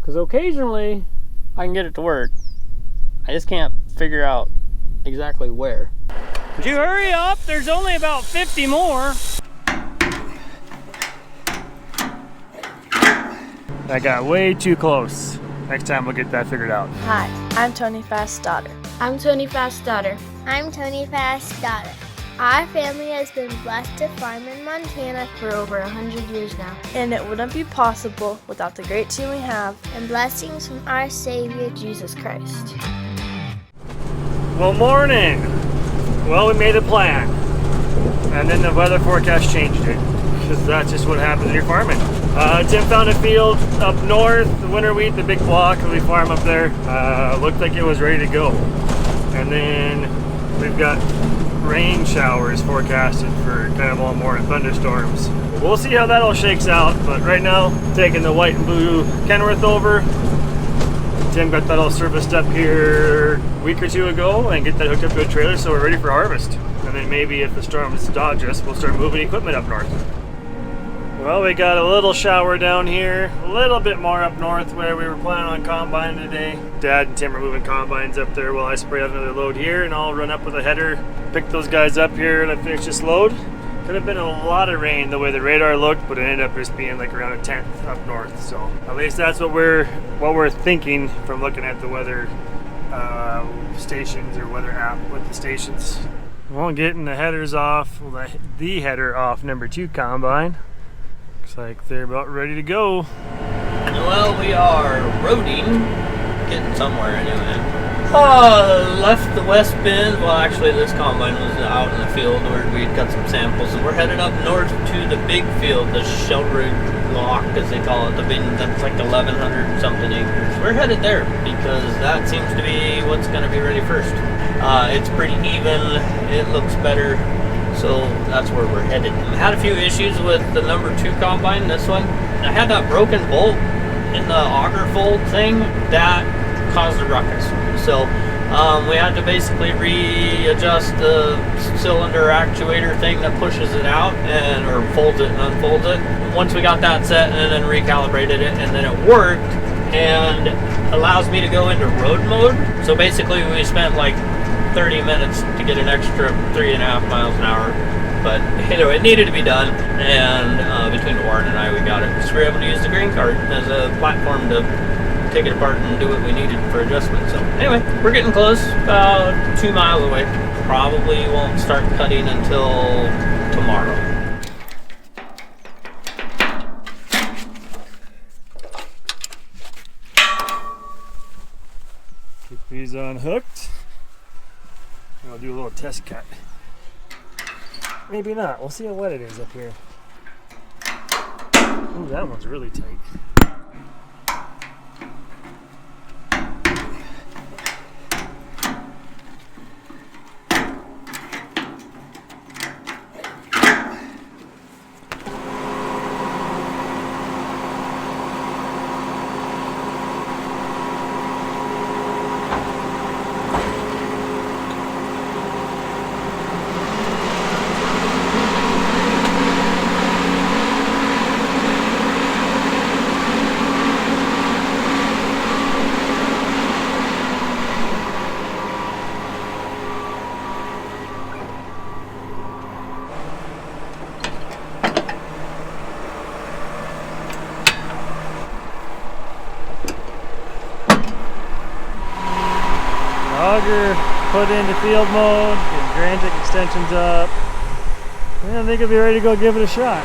Because occasionally I can get it to work. I just can't figure out exactly where. Would you hurry up? There's only about 50 more. I got way too close. Next time we'll get that figured out. Hi, I'm Tony Fast's daughter. I'm Tony Fast's daughter. I'm Tony Fast's daughter. Our family has been blessed to farm in Montana For over 100 years now. And it wouldn't be possible without the great team we have and blessings from our Savior, Jesus Christ. Well, morning. Well, we made a plan. And then the weather forecast changed it. Because that's just what happens when you're farming. Tim found a field up north, the winter wheat, the big block that we farm up there. Looked like it was ready to go. And then we've got rain showers forecasted for kind of all morning thunderstorms. We'll see how that all shakes out, but right now, taking the white and blue Kenworth over. Tim got that all serviced up here a week or two ago and get that hooked up to a trailer so we're ready for harvest. And then maybe if the storms dodge us, we'll start moving equipment up north. Well, we got a little shower down here, a little bit more up north where we were planning on combining today. Dad and Tim are moving combines up there while I spray out another load here, and I'll run up with a header, pick those guys up here, and I finish this load. Could have been a lot of rain the way the radar looked, but it ended up just being like around a 10th up north. So at least that's what we're thinking from looking at the weather stations or weather app with the stations. Well, getting the headers off, well, the header off number 2 combine. Looks like they're about ready to go. Well, we are roading, getting somewhere anyway. Left the west bend. Well, actually, this combine was out in the field where we'd got some samples, and we're headed up north to the big field, the Shelridge Lock, as they call it. The big, that's like 1,100 something acres. We're headed there because that seems to be what's going to be ready first. It's pretty even. It looks better. So that's where we're headed. I had a few issues with the number 2 combine, this one. I had that broken bolt in the auger fold thing that caused a ruckus. So we had to basically readjust the cylinder actuator thing that pushes it out or folds it and unfolds it. Once we got that set and then recalibrated it, and then it worked and allows me to go into road mode. So basically we spent like 30 minutes to get an extra 3.5 miles an hour, but anyway, it needed to be done, and between Warren and I, we got it. So we were able to use the green cart as a platform to take it apart and do what we needed for adjustment. So anyway, we're getting close, about 2 miles away. Probably won't start cutting until tomorrow. Keep these unhooked. I'll do a little test cut. Maybe not. We'll see how wet it is up here. Ooh, that one's really tight. Auger put into field mode, get Grantic extensions up, and I think I'll be ready to go give it a shot.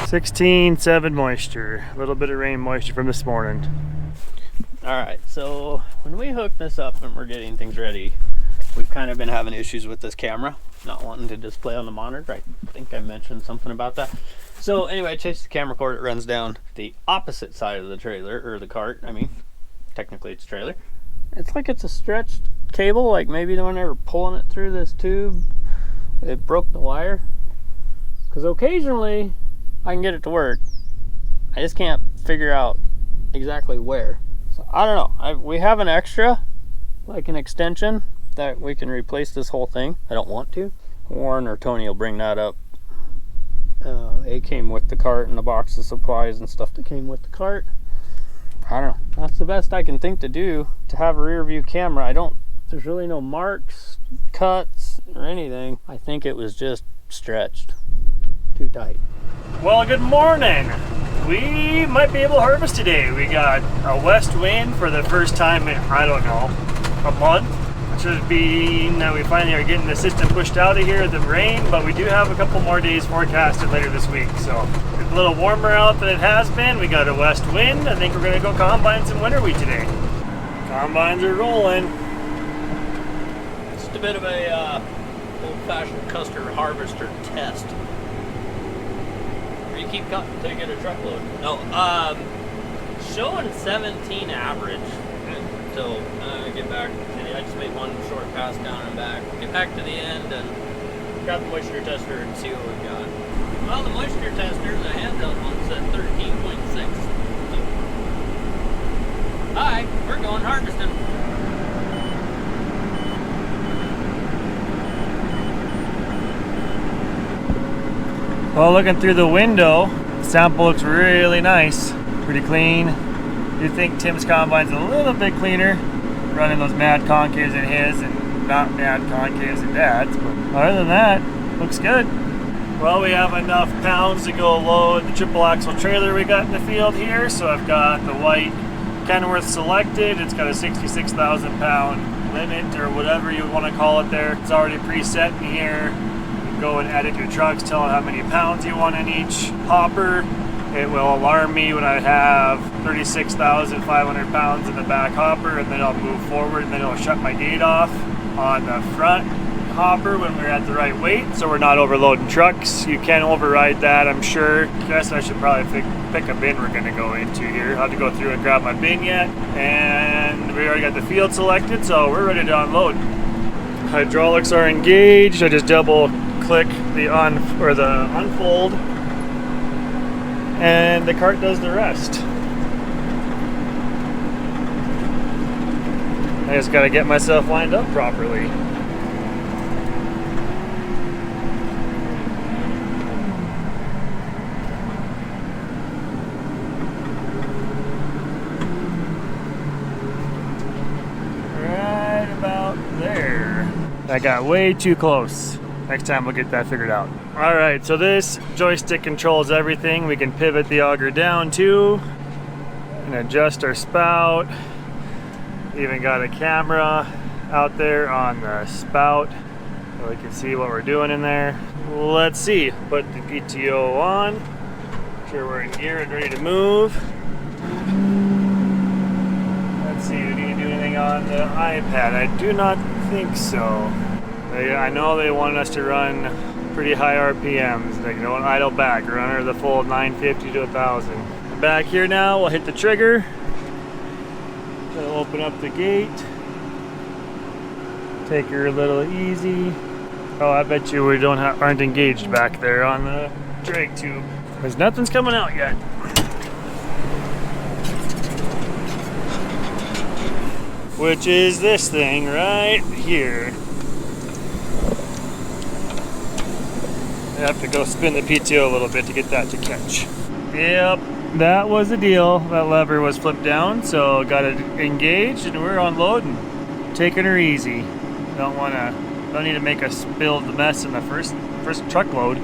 (16.7) moisture, a little bit of rain moisture from this morning. Alright, so when we hook this up and we're getting things ready, we've kind of been having issues with this camera, not wanting to display on the monitor. I think I mentioned something about that. So anyway, I chased the camera cord, it runs down the opposite side of the trailer, or the cart, I mean, technically it's a trailer. It's like it's a stretched cable, like maybe when they were pulling it through this tube, it broke the wire. Because occasionally I can get it to work. I just can't figure out exactly where. So I don't know. We have an extra, like an extension, that we can replace this whole thing. I don't want to. Warren or Tony will bring that up. It came with the cart and the box of supplies and stuff that came with the cart. I don't know. That's the best I can think to do to have a rear view camera. There's really no marks, cuts, or anything. I think it was just stretched too tight. Well, good morning. We might be able to harvest today. We got a west wind for the first time in, I don't know, a month. Which would mean that we finally are getting the system pushed out of here, the rain, but we do have a couple more days forecasted later this week. So it's a little warmer out than it has been. We got a west wind. I think we're gonna go combine some winter wheat today. Combines are rolling. Just a bit of a old-fashioned Custer harvester test. Where you keep cutting until you get a truckload. No, showing 17 average. So get back. I just made one short pass down and back. Get back to the end and grab the moisture tester and see what we've got. Well, the moisture tester, the handheld one's at 13.6. So. Hi, we're going harvesting. Well, looking through the window, the sample looks really nice, pretty clean. You think Tim's combine's a little bit cleaner, running those mad concaves in his and not mad concaves in Dad's, but other than that, looks good. Well, we have enough pounds to go load the triple axle trailer we got in the field here. So I've got the white Kenworth selected. It's got a 66,000 pound limit or whatever you want to call it there. It's already preset in here. You can go and edit your trucks, tell it how many pounds you want in each hopper. It will alarm me when I have 36,500 pounds in the back hopper, and then I'll move forward, and then it'll shut my gate off on the front hopper when we're at the right weight, so we're not overloading trucks. You can override that, I'm sure. Guess I should probably pick a bin we're gonna go into here. I'll have to go through and grab my bin yet, and we already got the field selected, so we're ready to unload. Hydraulics are engaged. I just double click the unfold, and the cart does the rest. I just gotta get myself lined up properly. Right about there. I got way too close. Next time we'll get that figured out. All right, so this joystick controls everything. We can pivot the auger down too and adjust our spout. Even got a camera out there on the spout so we can see what we're doing in there. Let's see, put the PTO on. Make sure we're in gear and ready to move. Let's see, do we need to do anything on the iPad? I do not think so. I know they wanted us to run pretty high RPMs. They don't idle back, run her the full 950 to 1,000. Back here now, we'll hit the trigger. It'll open up the gate. Take her a little easy. Oh, I bet you we aren't engaged back there on the drag tube, because nothing's coming out yet. Which is this thing right here. I have to go spin the PTO a little bit to get that to catch. Yep, that was the deal. That lever was flipped down, so got it engaged and we're unloading. Taking her easy. Don't need to make us build the mess in the first truckload.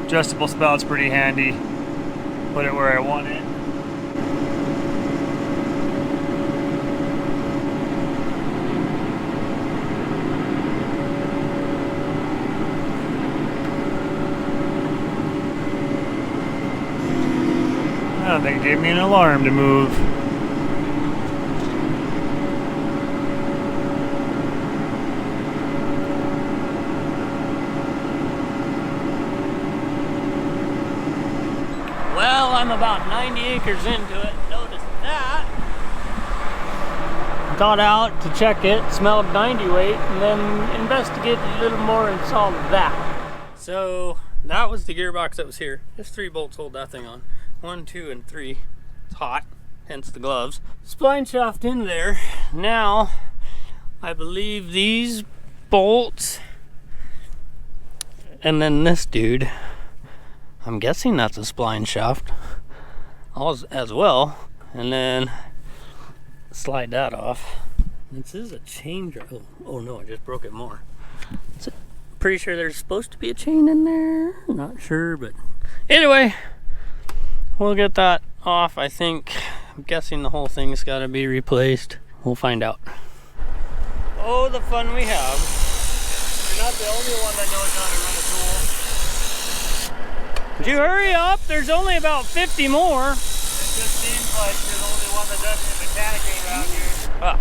Adjustable spout's pretty handy. Put it where I want it. Oh, they gave me an alarm to move. Well, I'm about 90 acres into it. Notice that. Got out to check it, smelled 90 weight, and then investigated a little more and saw that. So That was the gearbox that was here. Just 3 bolts hold that thing on. 1, 2, and 3. It's hot, hence the gloves. Spline shaft in there. Now, I believe these bolts, and then this dude, I'm guessing that's a spline shaft as well. And then slide that off. This is a chain drive. Oh no, I just broke it more. Pretty sure there's supposed to be a chain in there. Not sure, but anyway, we'll get that off. I'm guessing the whole thing's got to be replaced. We'll find out. Oh, the fun we have. You're not the only one that knows how to run a tool. Would you hurry up? There's only about 50 more. It just seems like you're the only one that does mechanicking around here. Ah.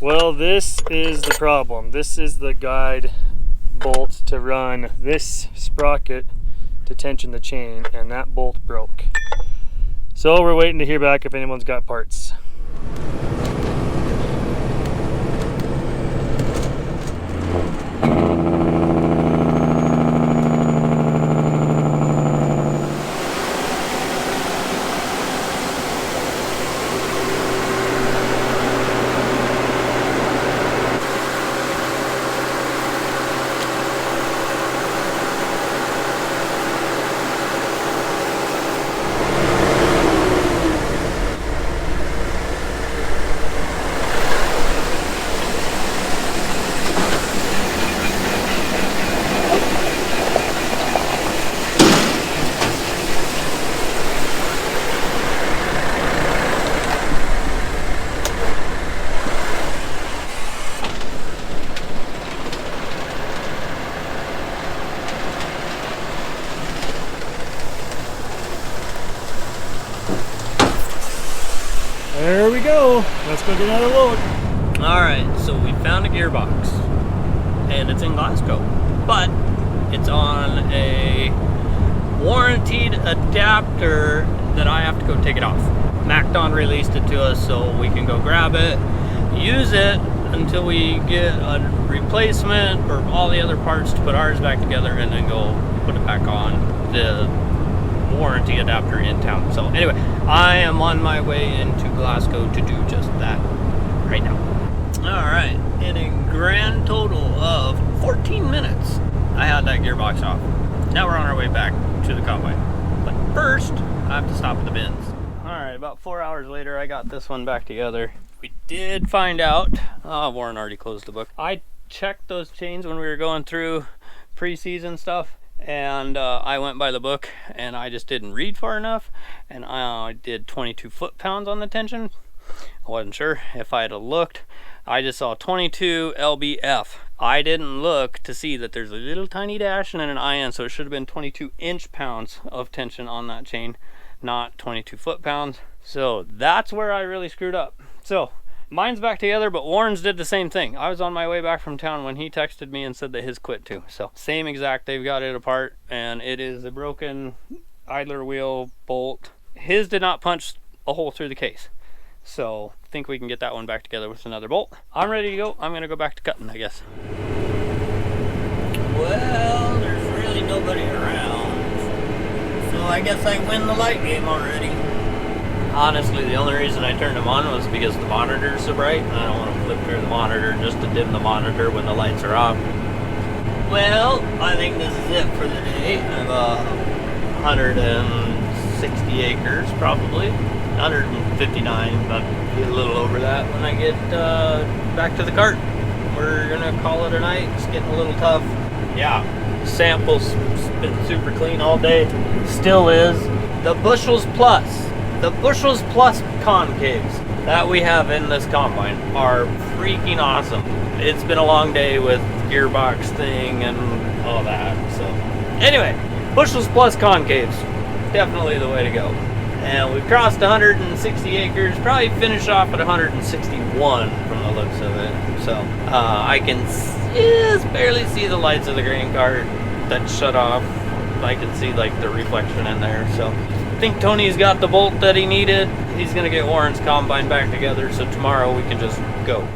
Well, this is the problem. This is the guide bolt to run this sprocket to tension the chain, and that bolt broke. So we're waiting to hear back if anyone's got parts. There we go. Let's go get another load. Alright, so we found a gearbox. And it's in Glasgow. But it's on a warranted adapter that I have to go take it off. MacDon released it to us so we can go grab it, use it until we get a replacement or all the other parts to put ours back together, and then go put it back on the warranty adapter in town. So anyway, I am on my way into Glasgow to do just that right now. Alright, in a grand total of 14 minutes, I had that gearbox off. Now we're on our way back to the combine. But first, I have to stop at the bins. Alright, about 4 hours later, I got this one back together. We did find out, Warren already closed the book. I checked those chains when we were going through pre-season stuff, and I went by the book, and I just didn't read far enough, and I did 22 foot-pounds on the tension. I wasn't sure if I had looked. I just saw 22 lbf. I didn't look to see that there's a little tiny dash and then an IN, so it should have been 22 inch-pounds of tension on that chain, not 22 foot-pounds. So that's where I really screwed up. So mine's back together, but Warren's did the same thing. I was on my way back from town when he texted me and said that his quit too. So same exact, they've got it apart, and it is a broken idler wheel bolt. His did not punch a hole through the case. So I think we can get that one back together with another bolt. I'm ready to go. I'm gonna go back to cutting, I guess. Well, there's really nobody around, so I guess I win the light game already. Honestly, the only reason I turned them on was because the monitor's so bright, and I don't want to flip through the monitor just to dim the monitor when the lights are off. Well, I think this is it for the day. I have 160 acres, probably. 159, but be a little over that when I get back to the cart. We're gonna call it a night. It's getting a little tough. Yeah, samples been super clean all day. Still is. The bushels plus concaves that we have in this combine are freaking awesome. It's been a long day with gearbox thing and all that. So anyway, bushels plus concaves, definitely the way to go. And we've crossed 160 acres, probably finish off at 161 from the looks of it. So I can just barely see the lights of the grain cart that shut off. I can see like the reflection in there. So I think Tony's got the bolt that he needed. He's gonna get Warren's combine back together, so tomorrow we can just go.